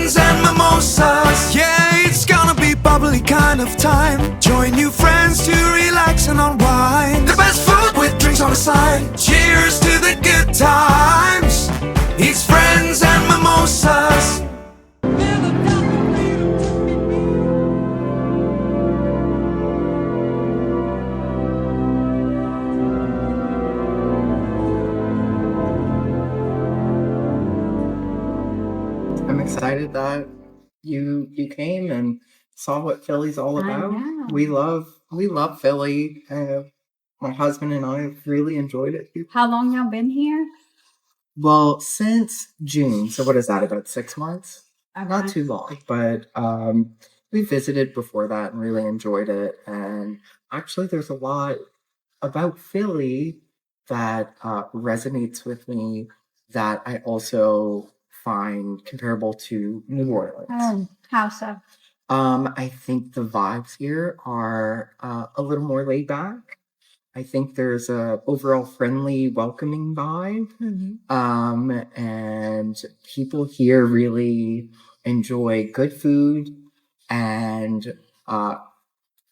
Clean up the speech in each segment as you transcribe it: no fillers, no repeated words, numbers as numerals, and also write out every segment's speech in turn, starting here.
friends and mimosas. Yeah, it's gonna be bubbly kind of time. Join new friends to relax and unwind. The best food with drinks on the side. Cheers to the good times. It's friends and mimosas. I'm excited that you came and saw what Philly's all I about. know. We love Philly. My husband and I really enjoyed it. How long y'all been here? Well, since June. So what is that? About 6 months? Not Okay. too long, but we visited before that and really enjoyed it. And actually, there's a lot about Philly that resonates with me that I also find comparable to New Orleans. Oh, how so? I think the vibes here are a little more laid back. I think there's a overall friendly, welcoming vibe. And people here really enjoy good food and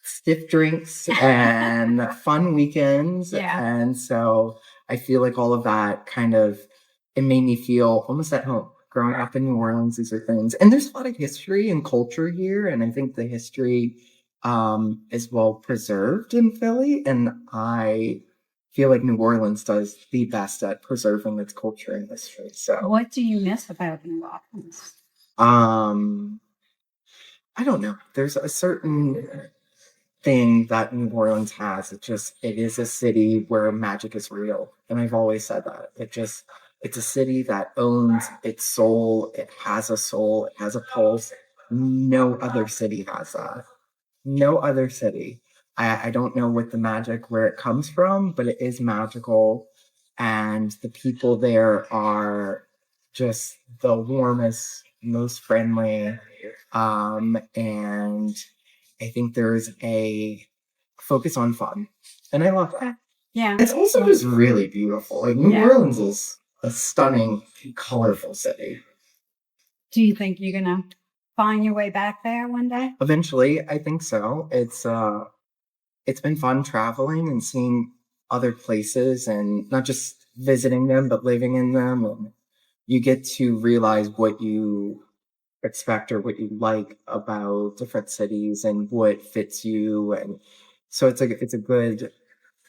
stiff drinks and fun weekends. Yeah. And so I feel like all of that it made me feel almost at home. Growing up in New Orleans, these are things. And there's a lot of history and culture here. And I think the history is well preserved in Philly. And I feel like New Orleans does the best at preserving its culture and history. So What do you miss about New Orleans? I don't know. There's a certain thing that New Orleans has. It is a city where magic is real. And I've always said that. It's a city that owns its soul. It has a soul. It has a pulse. No other city has that. No other city. I don't know what the magic, where it comes from, but it is magical. And the people there are just the warmest, most friendly. And I think there's a focus on fun. And I love that. Yeah. It's also just really beautiful. Like New Yeah. Orleans is a stunning, colorful city. Do you think you're gonna find your way back there one day? Eventually, I think so. It's been fun traveling and seeing other places and not just visiting them, but living in them. And you get to realize what you expect or what you like about different cities and what fits you. And so it's a good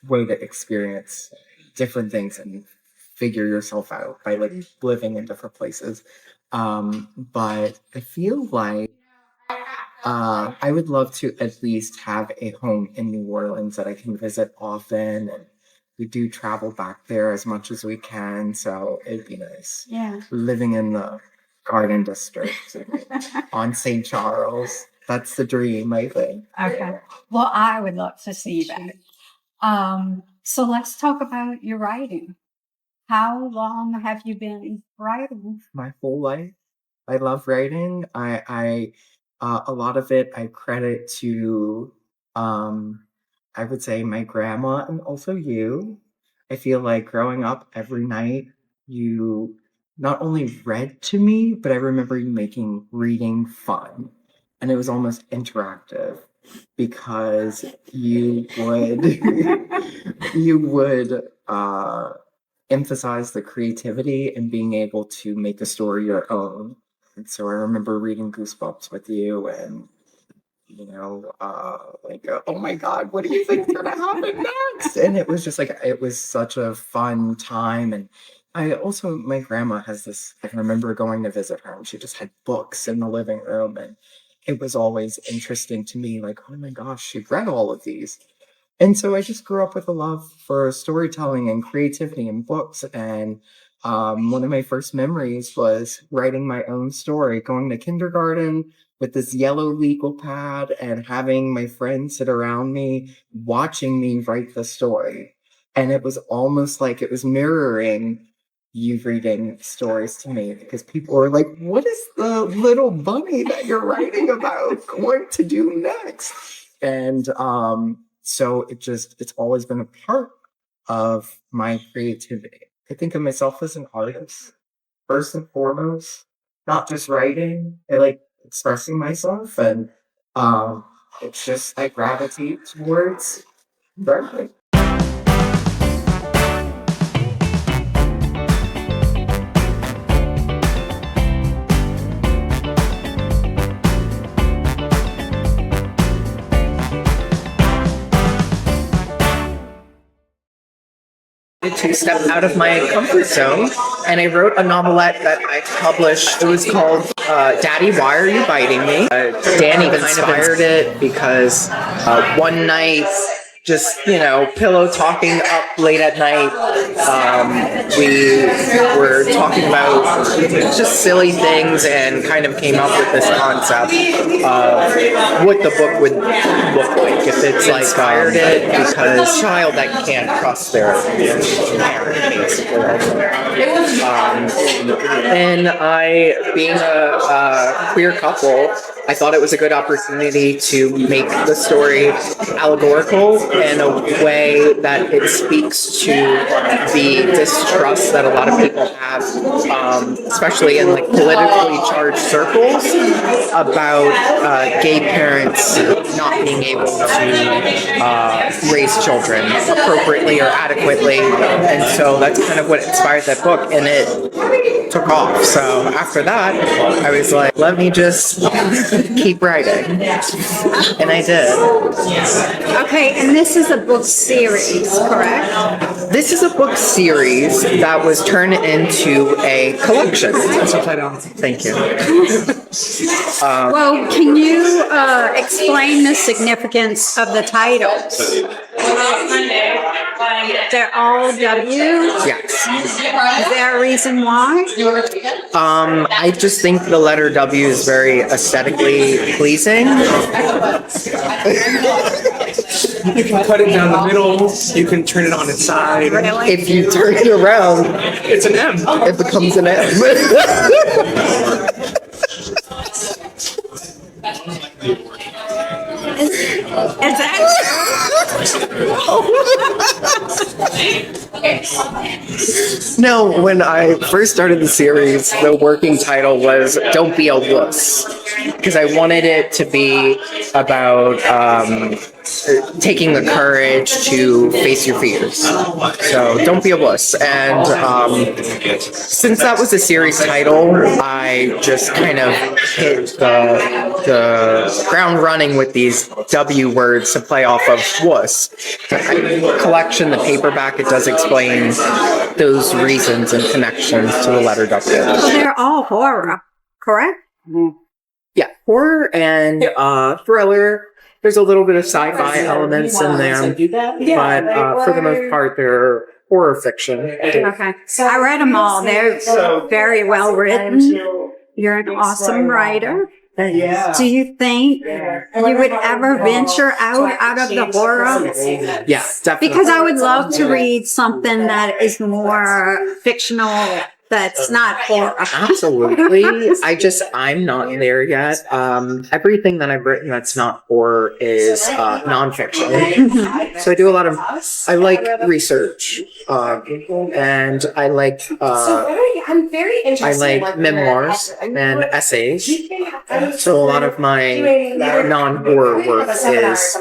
way to experience different things and figure yourself out by like living in different places. But I feel like I would love to at least have a home in New Orleans that I can visit often. And we do travel back there as much as we can, so it'd be nice. Yeah. Living in the Garden District on St. Charles. That's the dream, I think. Okay. Well, I would love to see that. So let's talk about your writing. How long have you been writing? My whole life, I love writing. I a lot of it I credit to I would say my grandma and also you. I feel like growing up every night you not only read to me, but I remember you making reading fun. And it was almost interactive because you would you would emphasize the creativity and being able to make a story your own. And so I remember reading Goosebumps with you and, oh my God, what do you think's going to happen next? And it was just like, it was such a fun time. And my grandma has this, I remember going to visit her and she just had books in the living room. And it was always interesting to me, like, oh my gosh, she read all of these. And so I just grew up with a love for storytelling and creativity and books. And one of my first memories was writing my own story, going to kindergarten with this yellow legal pad and having my friends sit around me, watching me write the story. And it was almost like it was mirroring you reading stories to me because people were like, what is the little bunny that you're writing about going to do next? And so it's always been a part of my creativity. I think of myself as an artist, first and foremost. not just writing. I like expressing myself, and it's just I gravitate towards writing. To step out of my comfort zone, and I wrote a novelette that I published. It was called Daddy, Why Are You Biting Me? Danny kind of inspired it because one night, just, pillow talking up late at night, we were talking about just silly things and kind of came up with this concept of what the book would look like if it's like inspired it, because a child that can't trust their parent, basically. And I, being a queer couple, I thought it was a good opportunity to make the story allegorical in a way that it speaks to the distrust that a lot of people have, especially in like politically charged circles, about gay parents not being able to raise children appropriately or adequately. And so that's kind of what inspired that book, and it took off. So after that, I was like, let me just keep writing. And I did. Okay, and this is a book series, correct? This is a book series that was turned into a collection. Thank you. Well, can you explain the significance of the titles? They're all W? Yes. Is there a reason why? I just think the letter W is very aesthetically pleasing. You can cut it down the middle. You can turn it on its side. Really? If you turn it around, It's an M. it becomes an M. Is that No, when I first started the series, the working title was Don't Be a Wuss, because I wanted it to be about taking the courage to face your fears. So don't be a wuss. And since that was a series title, I just kind of hit the ground running with these W words to play off of wuss. Collection, the paperback, it does explain those reasons and connections to the letter W. well, they're all horror, correct? Yeah, horror and thriller. There's a little bit of sci-fi elements in there, but for the most part, they're horror fiction. Okay. I read them all. They're very well written. You're an awesome writer. Do you think you would ever venture out of the horror? Yeah, definitely. Because I would love to read something that is more fictional, that's not horror. Absolutely. I'm not there yet. Everything that I've written that's not horror is nonfiction. So I do a lot of, I like research, and I like memoirs and essays. So a lot of my non-horror work is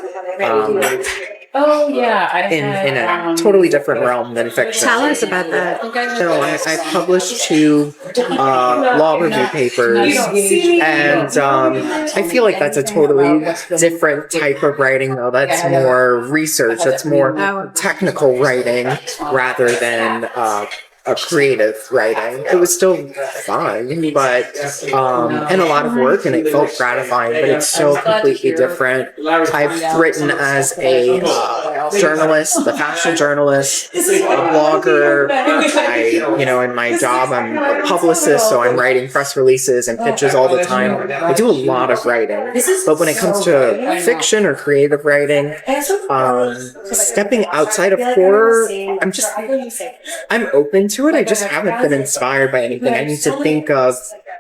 in a totally different realm than fiction. Tell us about that. So I published 2 law review papers, and I feel like that's a totally different type of writing, though. That's more research. That's more technical writing rather than a creative writing. It was still fun, but and a lot of work, and it felt gratifying, but it's so completely different. I've written as a journalist, a fashion journalist, a blogger. In my job, I'm a publicist, so I'm writing press releases and pitches all the time. I do a lot of writing, but when it comes to fiction or creative writing, stepping outside of horror, I'm open to it. I just haven't been inspired by anything. I need to think of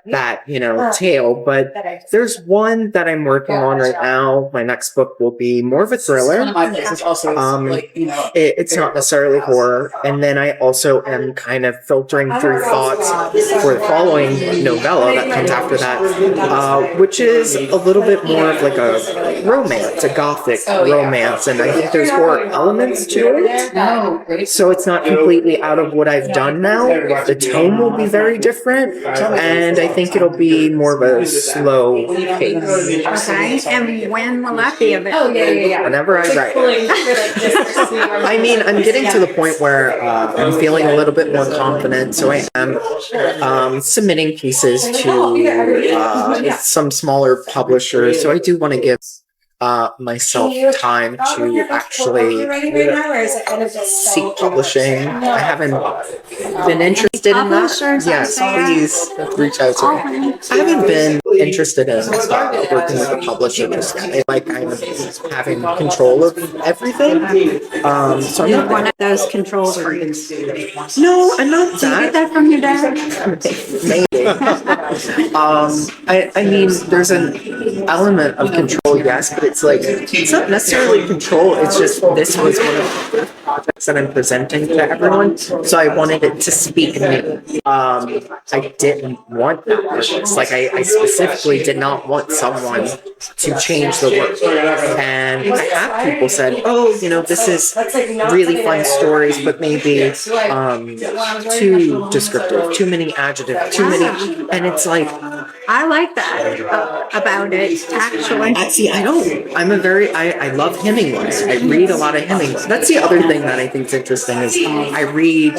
that, tale. But there's one that I'm working on right now. My next book will be more of a thriller. It's not necessarily horror. And then I also am kind of filtering through thoughts for the following novella that comes after that, which is a little bit more of like a romance, a gothic romance. And I think there's horror elements to it. So it's not completely out of what I've done now. The tone will be very different. And I think it'll be more of a slow pace. Okay. And when will that be available? Whenever I write. I mean, I'm getting to the point where I'm feeling a little bit more confident. So I am submitting pieces to some smaller publishers. So I do want to give myself time to actually seek publishing. I haven't been interested in that. Yes, please reach out to me. I haven't been interested in working with a publisher just yet. I like kind of having control of everything. So I'm not One of those control freaks. No, I'm not Do you get that from your dad? Maybe. I mean, there's an element of control, yes, but it's not necessarily control. It's just this was one of the projects that I'm presenting to everyone, so I wanted it to speak to me. I didn't want that purpose. I specifically did not want someone to change the work. And I had people said, "Oh, this is really fun stories, but maybe too descriptive, too many adjectives, too many." And it's like, I like that about it, actually. I love Hemingway. I read a lot of Hemingway. That's the other thing that I think is interesting is I write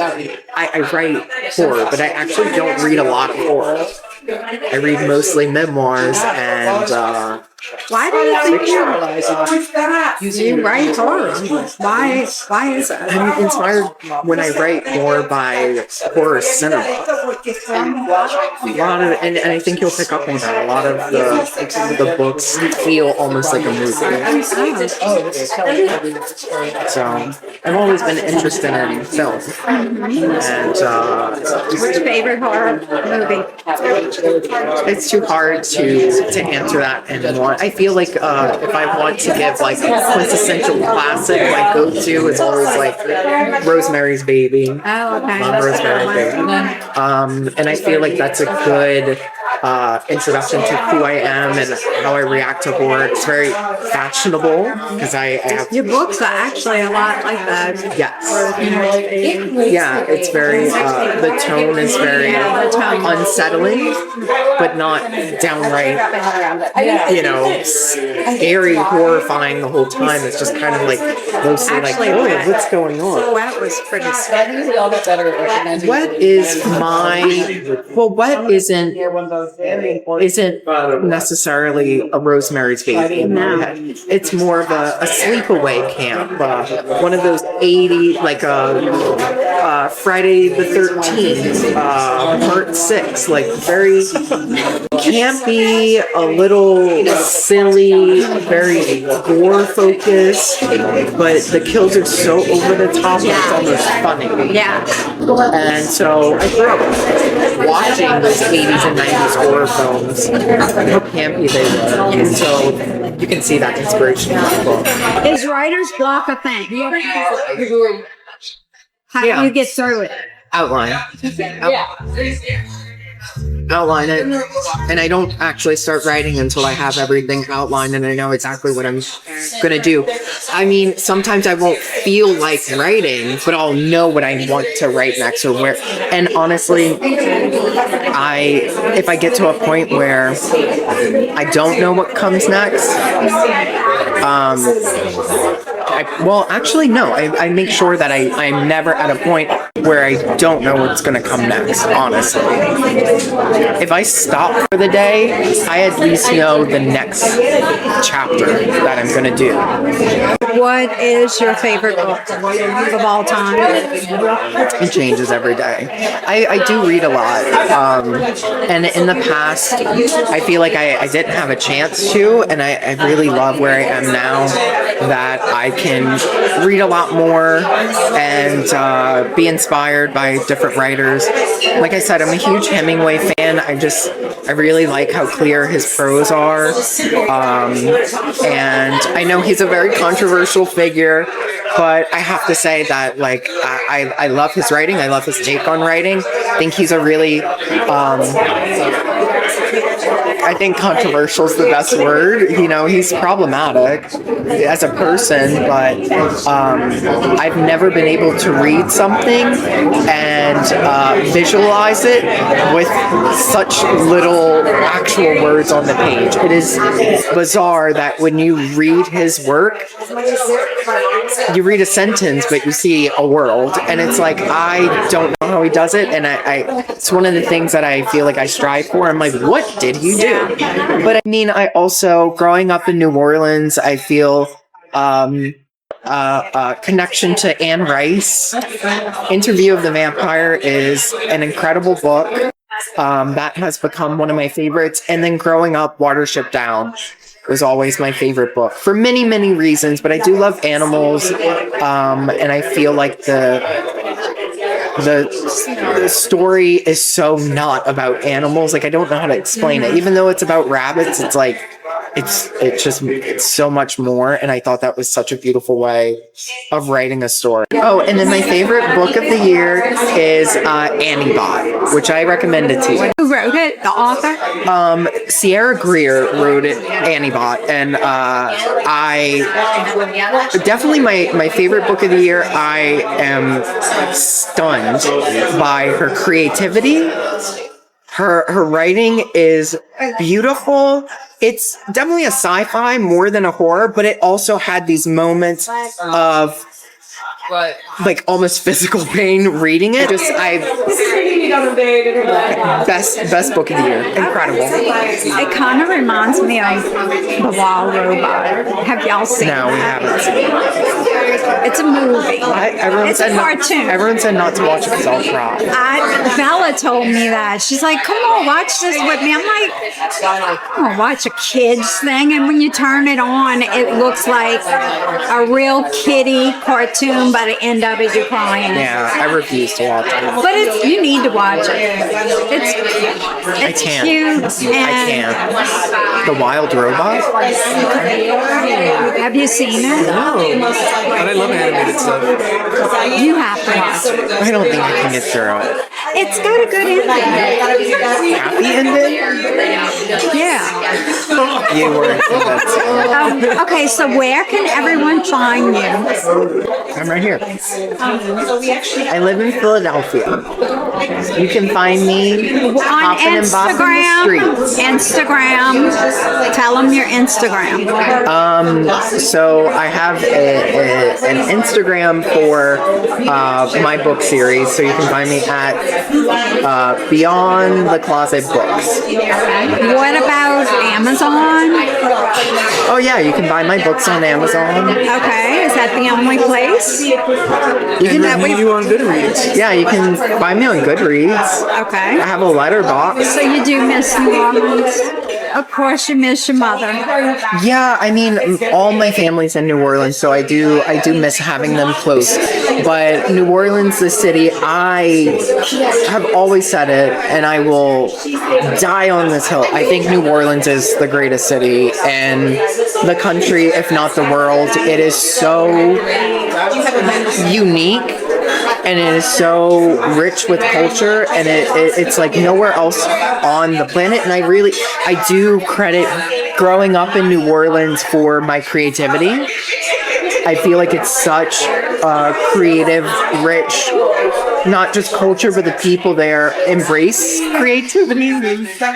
horror, but I actually don't read a lot of horror. I read mostly memoirs and why do you think you write horror? Why is that? I'm inspired when I write more by horror cinema. A lot of, and I think you'll pick up on that. A lot of the books feel almost like a movie. So I've always been interested in film. And What's your favorite horror movie? it's too hard to answer that in one. I feel like if I want to give a quintessential classic, my go-to is always Rosemary's Baby. Oh, okay. Love Rosemary's Baby. And I feel like that's a good introduction to who I am and how I react to horror. It's very fashionable because I have. Your books are actually a lot like that. Yes. Yeah, it's very. The tone is very unsettling, but not downright. Scary, horrifying the whole time. It's just kind of mostly what's going on? Wet was pretty scary. What is what isn't necessarily a Rosemary's Baby in my head. It's more of a sleepaway camp, one of those 80 Friday the 13th part 6, very campy, a little silly, very gore focused, but the kills are so over the top that it's almost funny. Yeah. And so I grew up watching those 80s and 90s horror films, how campy they were. And so you can see that inspiration in the book. Is writer's block a thing? How do you get through it? Outline it, and I don't actually start writing until I have everything outlined and I know exactly what I'm gonna do. I mean, sometimes I won't feel like writing, but I'll know what I want to write next or where. And honestly, if I get to a point where I don't know what comes next, I make sure that I'm never at a point where I don't know what's going to come next, honestly. If I stop for the day, I at least know the next chapter that I'm going to do. What is your favorite book of all time? It changes every day. I do read a lot. And in the past, I feel like I didn't have a chance to, and I really love where I am now that I can read a lot more and be inspired by different writers. Like I said, I'm a huge Hemingway fan. I really like how clear his prose are. And I know he's a very controversial figure, but I have to say that, like, I love his writing. I love his take on writing. I think he's a really, I think controversial is the best word. You know, he's problematic as a person, but I've never been able to read something and visualize it with such little actual words on the page. It is bizarre that when you read his work, you read a sentence, but you see a world. And it's like, I don't know how he does it. And it's one of the things that I feel like I strive for. I'm like, what did he do? But I mean, I also, growing up in New Orleans, I feel connection to Anne Rice. Interview of the Vampire is an incredible book that has become one of my favorites. And then growing up, Watership Down was always my favorite book for many, many reasons. But I do love animals, and I feel like the story is so not about animals. Like, I don't know how to explain it. Even though it's about rabbits, it's like it's so much more. And I thought that was such a beautiful way of writing a story. Oh, and then my favorite book of the year is Annie Bot, which I recommended to you. Who wrote it? The author? Sierra Greer wrote it, Annie Bot, and I definitely my favorite book of the year. I am stunned by her creativity. Her writing is beautiful. It's definitely a sci-fi more than a horror, but it also had these moments of like almost physical pain reading it. Best book of the year. Incredible. It kind of reminds me of The Wild Robot. Have y'all seen it? No, we haven't seen it. It's a movie. It's a cartoon. Everyone said not to watch it because I'll cry. Bella told me that. She's like, come on, watch this with me. I'm like, I'm going to watch a kid's thing. And when you turn it on, it looks like a real kiddie cartoon. By the end of it, you're crying. Yeah, I refuse to watch it. But you need to watch it. It's cute. I can't. The Wild Robot? Have you seen it? No, but I love animated stuff. You have to watch it. I don't think I can get through it. It's got a good ending. Happy ending? Yeah. You were Okay, so where can everyone find you? I'm right here. I live in Philadelphia. You can find me On hopping and bopping the streets. Instagram. Tell them your Instagram. So I have an Instagram for my book series. So you can find me at Beyond the Closet Books. What about Amazon? Oh yeah, you can buy my books on Amazon. Okay, is that the only place? You can Review you on Goodreads. Yeah, you can find me on Goodreads. Okay. I have a letterbox. So you do miss New Orleans? Of course you miss your mother. Yeah, I mean, all my family's in New Orleans, so I do miss having them close. But New Orleans, the city, I have always said it, and I will die on this hill. I think New Orleans is the greatest city in the country, if not the world. It is so unique. And it is so rich with culture, and it's like nowhere else on the planet. And I do credit growing up in New Orleans for my creativity. I feel like it's such a creative, rich, not just culture, but the people there embrace creativity.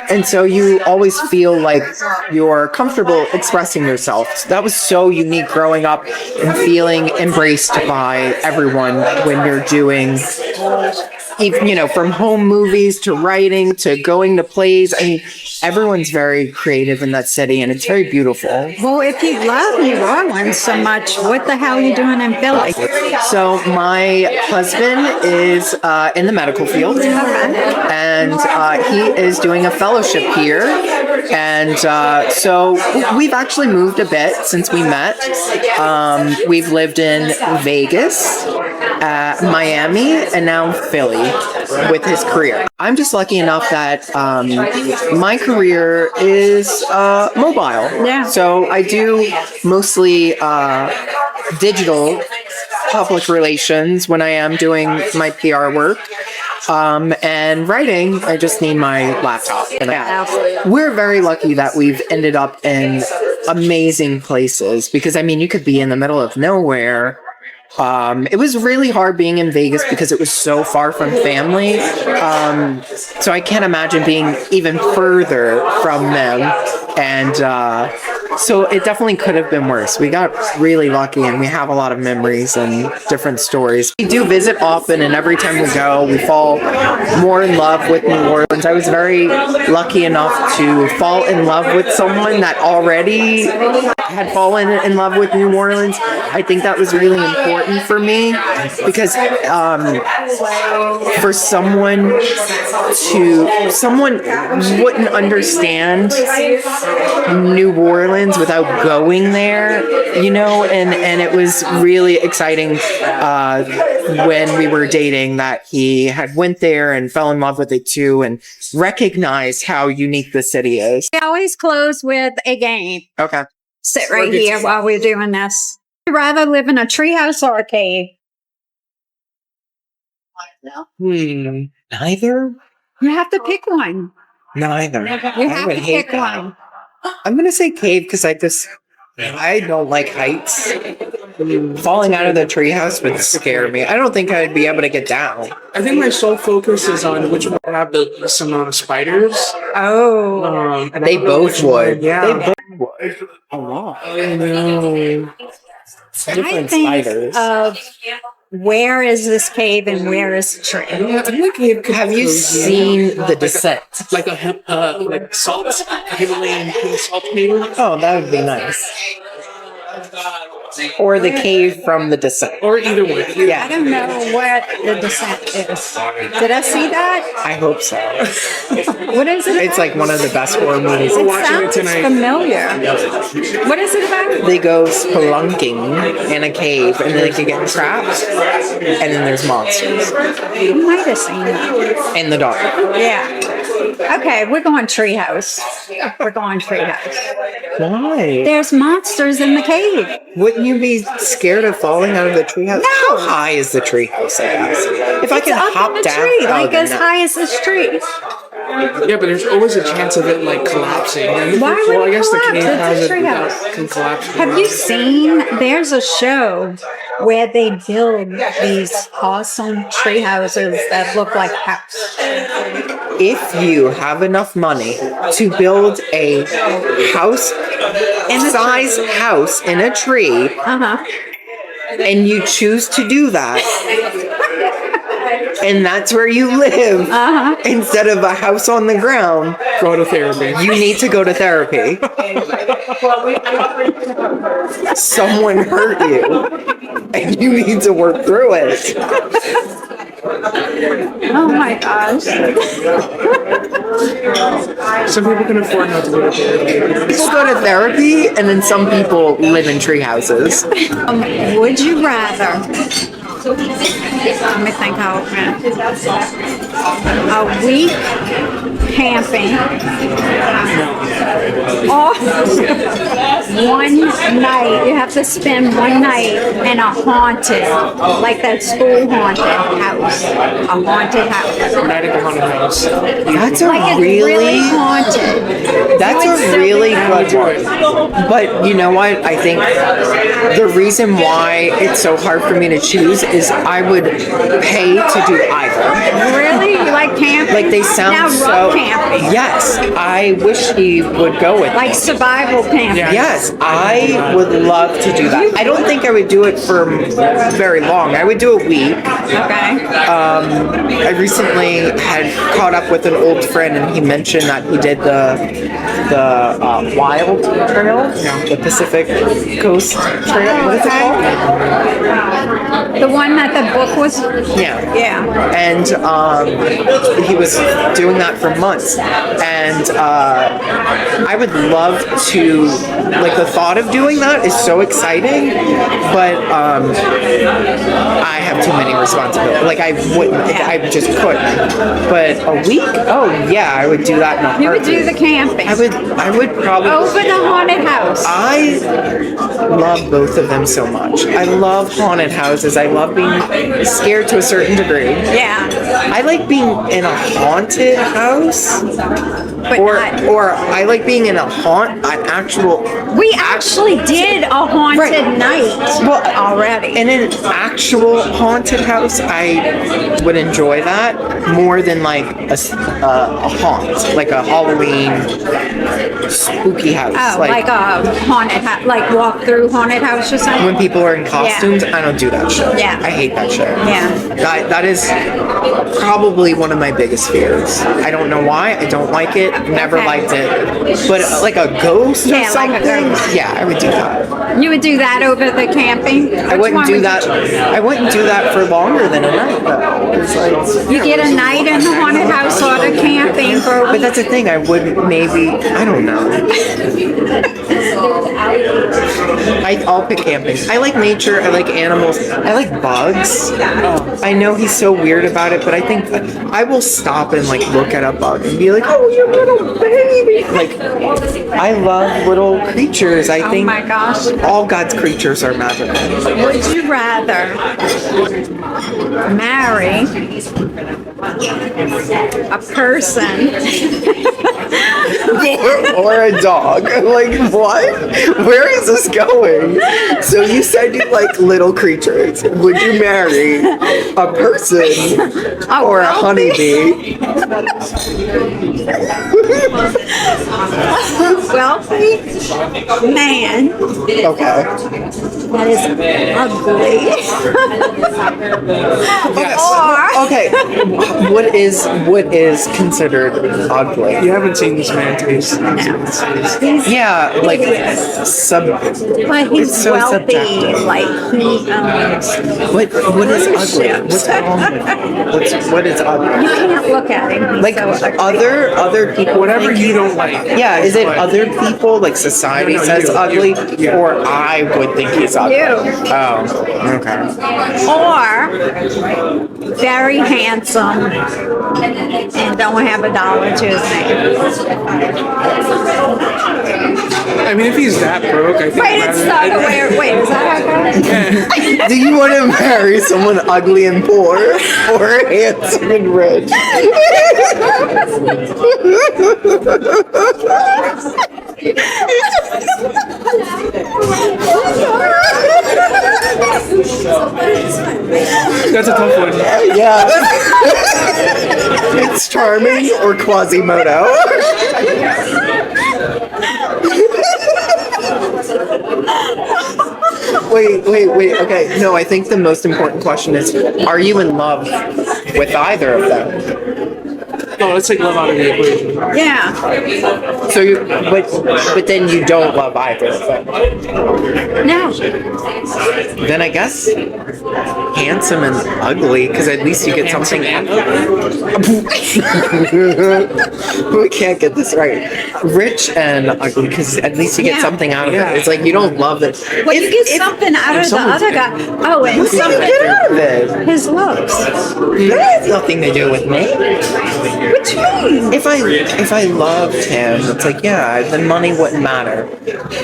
And so you always feel like you're comfortable expressing yourself. So that was so unique growing up and feeling embraced by everyone when you're doing, from home movies to writing to going to plays. I mean, everyone's very creative in that city, and it's very beautiful. Well, if you love New Orleans so much, what the hell are you doing in Philly? So my husband is in the medical field, and he is doing a fellowship here And so we've actually moved a bit since we met. We've lived in Vegas, Miami, and now Philly with his career. I'm just lucky enough that my career is mobile. Yeah. So I do mostly digital public relations when I am doing my PR work. And writing, I just need my laptop. And we're very lucky that we've ended up in amazing places because, I mean, you could be in the middle of nowhere. It was really hard being in Vegas because it was so far from family. So I can't imagine being even further from them. And so it definitely could have been worse. We got really lucky and we have a lot of memories and different stories. We do visit often, and every time we go, we fall more in love with New Orleans. I was very lucky enough to fall in love with someone that already had fallen in love with New Orleans. I think that was really important for me because for someone wouldn't understand New Orleans without going there, you know, and it was really exciting when we were dating that he had went there and fell in love with it too and recognized how unique the city is. We always close with a game. Okay. Sit right here while we're doing this. Would you rather live in a treehouse or a cave? Neither? You have to pick one. Neither. You have to pick one. I'm gonna say cave because I don't like heights. Falling out of the treehouse would scare me. I don't think I'd be able to get down. I think my sole focus is on which one would have the least amount of spiders. Oh. And They both would. Yeah. They both would. A lot. I know. Different I think spiders. of where is this cave and where is the tree? Yeah, I think a cave could Have you be seen The Descent? like like salt, Himalayan pink salt cave? Oh, that would be nice. Or the cave from The Descent. Or either one. I Yeah, don't know what the descent is. Did I see that? I hope so. What is it? It's like one of the best horror movies. It watching it sounds tonight. familiar. What is it about? They go spelunking in a cave and they can get trapped, and then there's monsters I might have seen that. in the dark. Yeah. Okay, we're going treehouse. We're going treehouse. Why? There's monsters in the cave. Wouldn't you be scared of falling out of the treehouse? How high is the treehouse? I ask. If I It's can up hop in the down, tree, oh, like then as no. high as this tree. Yeah, but there's always a chance of it like collapsing. Why would I it guess collapse? the cave It's a has it treehouse. that can collapse. Have you seen? There's a show where they build these awesome tree houses that look like house. If you have enough money to build a house, size house in a tree, and you choose to do that, and that's where you live, instead of a house on the ground, Go to therapy. you need to go to therapy. Someone hurt you, and you need to work through it. Oh my gosh. Some people can afford not to go to therapy. People go to therapy, and then some people live in tree houses. Would you rather? Let me think how it went. A week camping or one night. You have to spend one night in a haunted, like that school haunted house. A haunted house. Night at the haunted house. That's a Like it's really haunted. That's a really good one. But you know what? I think the reason why it's so hard for me to choose is I would pay to do either. Really? You like camping? Like they sound now, so. rock camping. Yes, I wish he would go with Like me. survival camping. Yes, I would love to do that. I don't think I would do it for very long. I would do a week. Okay. I recently had caught up with an old friend, and he mentioned that he did the Wild Trail, the Pacific Coast Trail. What is it called? The one that the book was. Yeah. Yeah. And he was doing that for months, and I would love to. Like the thought of doing that is so exciting, but I have too many responsibilities. Like I wouldn't, I just couldn't. But a week? Oh yeah, I would do that in a heartbeat. You would do the camping. I would probably. Over the haunted house. I love both of them so much. I love haunted houses. I love being scared to a certain degree. Yeah. I like being in a haunted house. But Or I like being in an actual. we actually did a haunted night already. In an actual haunted house, I would enjoy that more than like a haunt, like a Halloween spooky house. Oh, like a haunted house, like walk through haunted house or something? When people are in costumes, I don't do that shit. Yeah. I hate that shit. Yeah. That is probably one of my biggest fears. I don't know why. I don't like it. Never liked it. But like a ghost or something? like a ghost. Yeah, I would do that. You would do that over the camping? I wouldn't do that. I wouldn't do that for longer than a night though. It's like, You get a night in the haunted house or the camping for a but week. that's the thing. I wouldn't maybe. I don't know. I'll pick camping. I like nature. I like animals. I like bugs. I know he's so weird about it, but I think I will stop and like look at a bug and be like, "Oh, you little baby!" Like, I love little creatures. I Oh think my gosh. all God's creatures are magical. Would you rather marry a person or a dog? Like, what? Where is this going? So you said you like little creatures. Would you marry a person or a honeybee? wealthy man Okay. that is ugly? Yes. Okay. What is considered ugly? You haven't seen this man taste. Yeah, like But he's It's so wealthy. subjective. Like he what is ugly? What's wrong with what is ugly? you can't look at him. He's Like so ugly. other people, Whatever you don't like. Yeah, is it other people like society says ugly, or I would think he's ugly? You. Oh, okay. Or very handsome and don't have a dollar to his name. I mean, if he's that broke, I think. Wait, it's not a weird. Wait, is that okay? Do you want to marry someone ugly and poor, or handsome and rich? That's a tough one. Yeah. It's charming or Quasimodo. Wait. Okay. No, I think the most important question is, are you in love with either of them? No, let's take love out of the equation. Yeah. So but then you don't love either of them. No. Then I guess handsome and ugly, because at least you get something. We can't get this right. Rich and ugly, because at least you get Yeah. something out of it. It's like you don't love it. Well, you get something out of the someone's- other guy. Oh, and What do you get out of it? his looks. That has nothing to do with me. What you mean? If I loved him, it's like, yeah, then money wouldn't matter.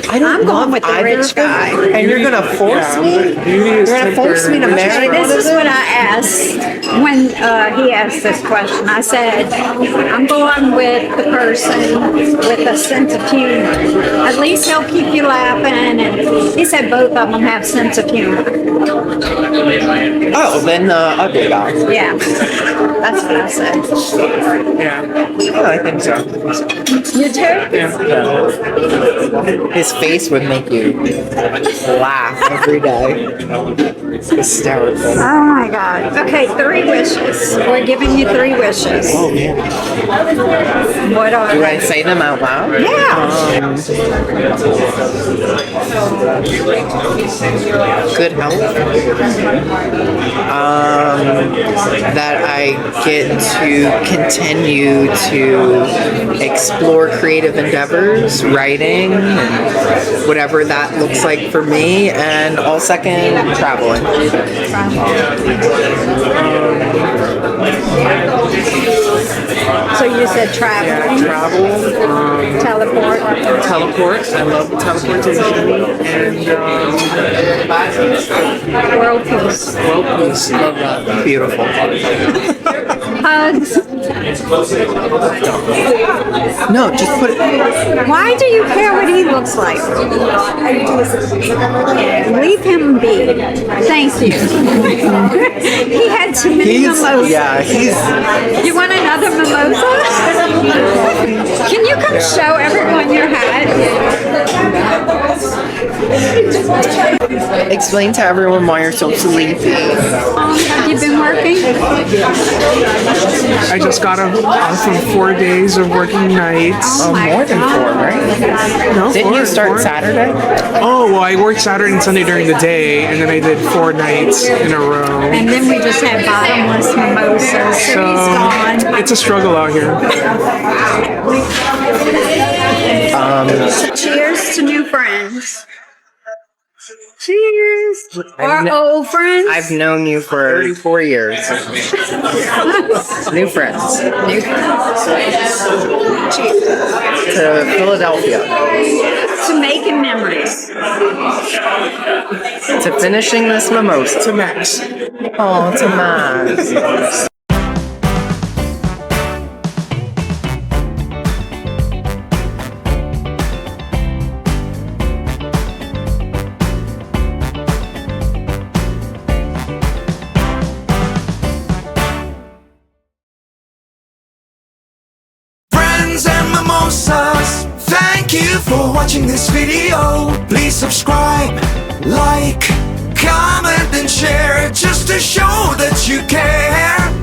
I don't I'm going love with the either rich of them, guy. And you're gonna force me? Beauty is You're gonna force me to temporary. marry one This of is them? what I asked when he asked this question, I said, I'm going with the person with a sense of humor. At least he'll keep you laughing. And he said both of them have sense of humor. Oh, then the ugly guy. Yeah, that's what I said. Yeah. Oh, I think so. You too? Yeah. His face would make you laugh every day. It's hysterical. Oh my God. Okay, 3 wishes. We're giving you 3 wishes. Oh, man. What are Do I they? say them out loud? Yeah. Good health. That I get to continue to explore creative endeavors, writing, and whatever that looks like for me. And all second, traveling. So you said travel, Travel. teleport. Teleport. I love teleportation. And World peace. world peace. Love that. Beautiful. Hugs. No, just put it. Why do you care what he looks like? Leave him be. Thank you. He had too many mimosas. Yeah, he's. You want another mimosa? Can you come show everyone your hat? Explain to everyone why you're so sleepy. Have you been working? I just got off from 4 days of working nights. Oh, my more than 4, God. right? No, Didn't four, you start four. Saturday? Oh, well, I worked Saturday and Sunday during the day, and then I did 4 nights in a row. And then we just had bottomless mimosas. So he's gone. It's a struggle out here. Cheers to new friends. Cheers. Or I've kn- old friends. I've known you for 4 years. New friends. New friends. Cheers. To Philadelphia. To making memories. To finishing this mimosa. To Max. Oh, to Max. Friends and mimosas, thank you for watching this video. Please subscribe, like, comment and share just to show that you care.